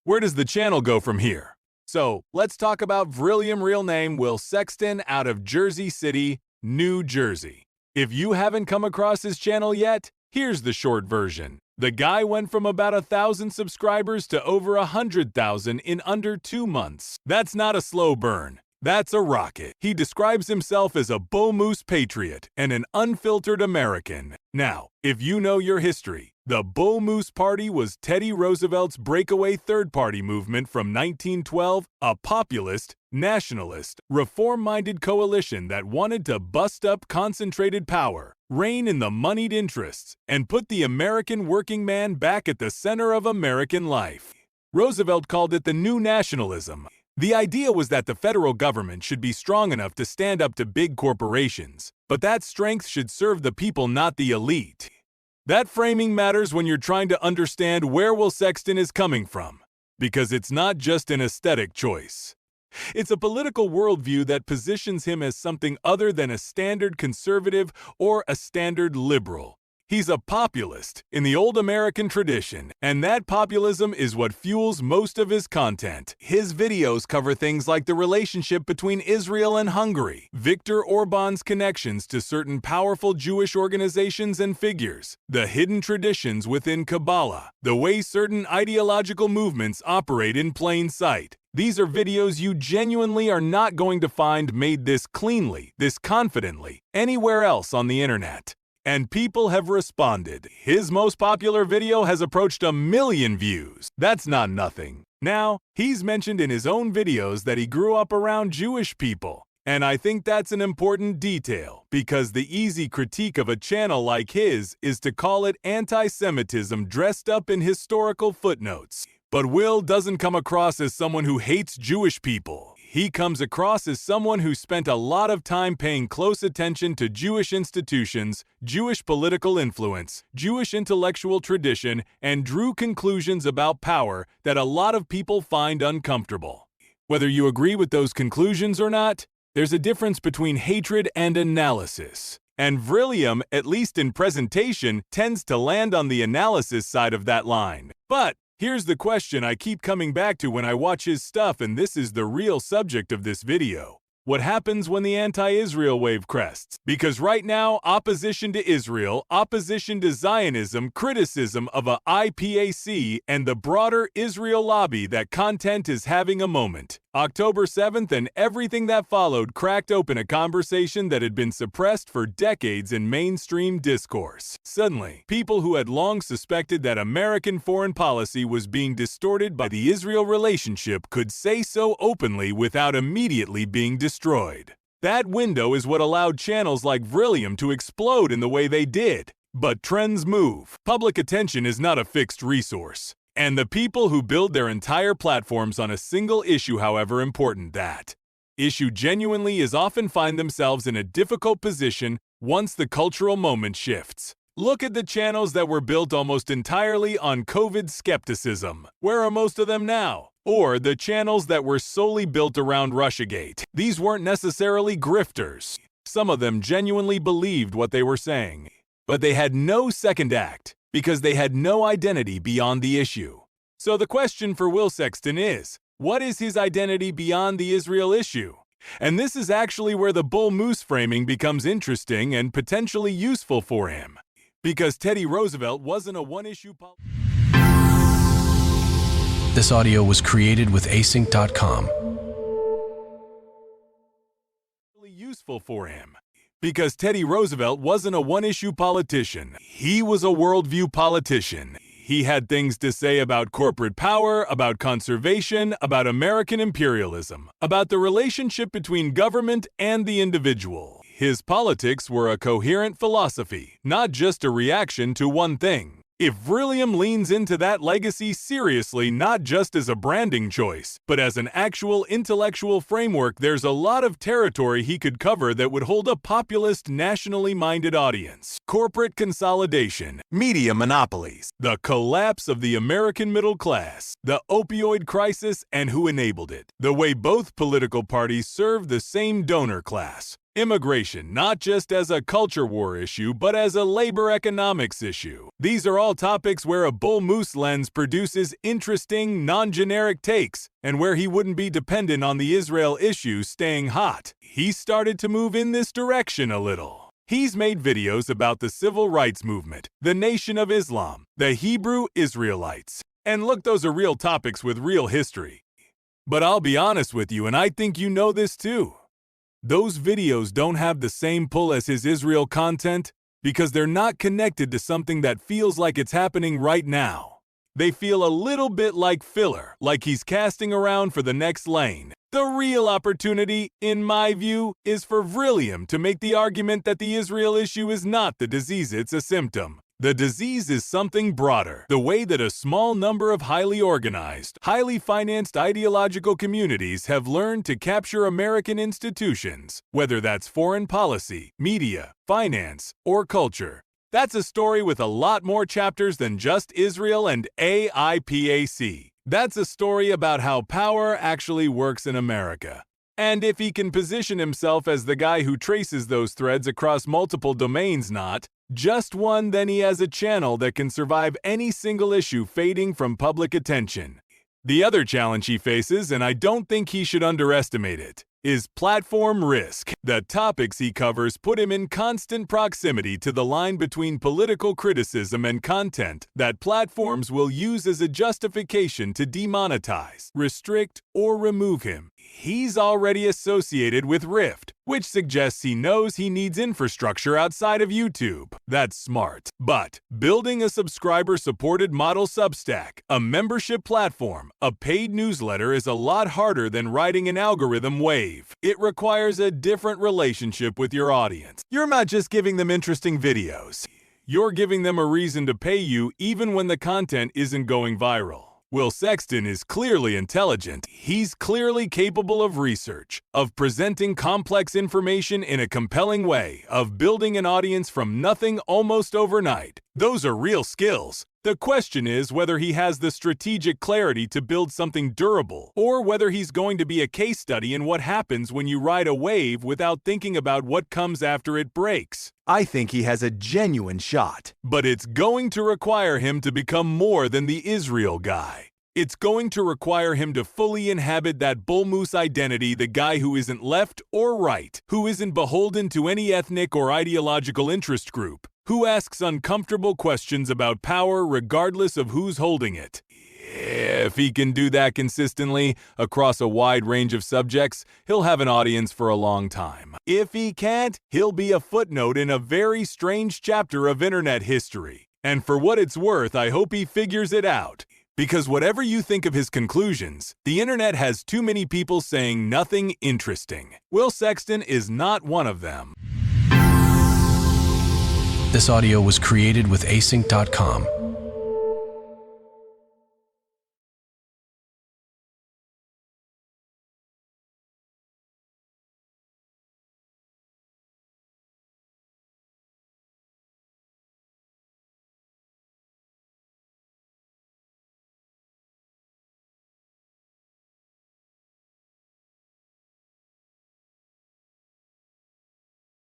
Where does the channel go from here? So, let's talk about Vrillium, real name Will Sexton, out of Jersey City, New Jersey. If you haven't come across his channel yet, here's the short version. The guy went from about 1,000 subscribers to over 100,000 in under 2 months. That's not a slow burn. That's a rocket. He describes himself as a bull moose patriot and an unfiltered American. Now, if you know your history, the Bull Moose Party was Teddy Roosevelt's breakaway third-party movement from 1912, a populist, nationalist, reform-minded coalition that wanted to bust up concentrated power, rein in the moneyed interests, and put the American working man back at the center of American life. Roosevelt called it the New Nationalism. The idea was that the federal government should be strong enough to stand up to big corporations, but that strength should serve the people, not the elite. That framing matters when you're trying to understand where Will Sexton is coming from, because it's not just an aesthetic choice. It's a political worldview that positions him as something other than a standard conservative or a standard liberal. He's a populist in the old American tradition, and that populism is what fuels most of his content. His videos cover things like the relationship between Israel and Hungary, Viktor Orban's connections to certain powerful Jewish organizations and figures, the hidden traditions within Kabbalah, the way certain ideological movements operate in plain sight. These are videos you genuinely are not going to find made this cleanly, this confidently, anywhere else on the internet. And people have responded. His most popular video has approached 1 million views. That's not nothing. Now, he's mentioned in his own videos that he grew up around Jewish people. And I think that's an important detail, because the easy critique of a channel like his is to call it anti-Semitism dressed up in historical footnotes. But Will doesn't come across as someone who hates Jewish people. He comes across as someone who spent a lot of time paying close attention to Jewish institutions, Jewish political influence, Jewish intellectual tradition, and drew conclusions about power that a lot of people find uncomfortable. Whether you agree with those conclusions or not, there's a difference between hatred and analysis. And Vrillium, at least in presentation, tends to land on the analysis side of that line. But here's the question I keep coming back to when I watch his stuff, and this is the real subject of this video. What happens when the anti-Israel wave crests? Because right now, opposition to Israel, opposition to Zionism, criticism of a IPAC, and the broader Israel lobby, that content is having a moment. October 7th and everything that followed cracked open a conversation that had been suppressed for decades in mainstream discourse. Suddenly, people who had long suspected that American foreign policy was being distorted by the Israel relationship could say so openly without immediately being destroyed. That window is what allowed channels like Vrillium to explode in the way they did. But trends move. Public attention is not a fixed resource. And the people who build their entire platforms on a single issue, however important that issue genuinely is, often find themselves in a difficult position once the cultural moment shifts. Look at the channels that were built almost entirely on COVID skepticism. Where are most of them now? Or the channels that were solely built around Russiagate. These weren't necessarily grifters. Some of them genuinely believed what they were saying. But they had no second act, because they had no identity beyond the issue. So the question for Will Sexton is, what is his identity beyond the Israel issue? And this is actually where the bull moose framing becomes interesting and potentially useful for him. Because Teddy Roosevelt wasn't a one-issue politician. This audio was created with async.com. Useful for him. Because Teddy Roosevelt wasn't a one-issue politician. He was a worldview politician. He had things to say about corporate power, about conservation, about American imperialism, about the relationship between government and the individual. His politics were a coherent philosophy, not just a reaction to one thing. If Vrillium leans into that legacy seriously, not just as a branding choice, but as an actual intellectual framework, there's a lot of territory he could cover that would hold a populist, nationally minded audience. Corporate consolidation, media monopolies, the collapse of the American middle class, the opioid crisis and who enabled it, the way both political parties serve the same donor class, Immigration, not just as a culture war issue, but as a labor economics issue. These are all topics where a bull moose lens produces interesting, non-generic takes, and where he wouldn't be dependent on the Israel issue staying hot. He started to move in this direction a little. He's made videos about the civil rights movement, the Nation of Islam, the Hebrew Israelites. And look, those are real topics with real history. But I'll be honest with you, and I think you know this too. Those videos don't have the same pull as his Israel content because they're not connected to something that feels like it's happening right now. They feel a little bit like filler, like he's casting around for the next lane. The real opportunity, in my view, is for Vrillium to make the argument that the Israel issue is not the disease, it's a symptom. The disease is something broader, the way that a small number of highly organized, highly financed ideological communities have learned to capture American institutions, whether that's foreign policy, media, finance, or culture. That's a story with a lot more chapters than just Israel and AIPAC. That's a story about how power actually works in America. And if he can position himself as the guy who traces those threads across multiple domains, not just one, then he has a channel that can survive any single issue fading from public attention. The other challenge he faces, and I don't think he should underestimate it, is platform risk. The topics he covers put him in constant proximity to the line between political criticism and content that platforms will use as a justification to demonetize, restrict, or remove him. He's already associated with Rift, which suggests he knows he needs infrastructure outside of YouTube. That's smart. But building a subscriber-supported model Substack, a membership platform, a paid newsletter is a lot harder than riding an algorithm wave. It requires a different relationship with your audience. You're not just giving them interesting videos. You're giving them a reason to pay you even when the content isn't going viral. Will Sexton is clearly intelligent. He's clearly capable of research, of presenting complex information in a compelling way, of building an audience from nothing almost overnight. Those are real skills. The question is whether he has the strategic clarity to build something durable, or whether he's going to be a case study in what happens when you ride a wave without thinking about what comes after it breaks. I think he has a genuine shot. But it's going to require him to become more than the Israel guy. It's going to require him to fully inhabit that bull moose identity, the guy who isn't left or right, who isn't beholden to any ethnic or ideological interest group, who asks uncomfortable questions about power regardless of who's holding it. If he can do that consistently across a wide range of subjects, he'll have an audience for a long time. If he can't, he'll be a footnote in a very strange chapter of internet history. And for what it's worth, I hope he figures it out. Because whatever you think of his conclusions, the internet has too many people saying nothing interesting. Will Sexton is not one of them. This audio was created with async.com.